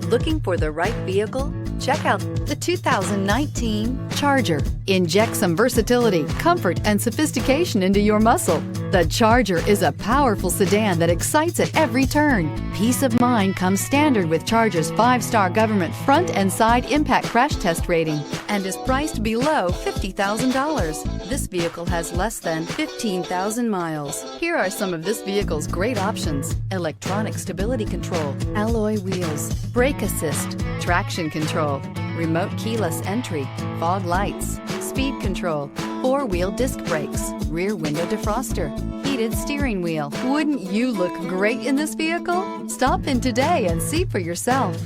Looking for the right vehicle? Check out the 2019 Charger. Inject some versatility, comfort, and sophistication into your muscle. The Charger is a powerful sedan that excites at every turn. Peace of mind comes standard with Charger's 5-star government front and side impact crash test rating and is priced below $50,000. This vehicle has less than 15,000 miles. Here are some of this vehicle's great options: electronic stability control, alloy wheels, brake assist, traction control, remote keyless entry, fog lights, speed control, 4-wheel disc brakes, rear window defroster, heated steering wheel. Wouldn't you look great in this vehicle? Stop in today and see for yourself.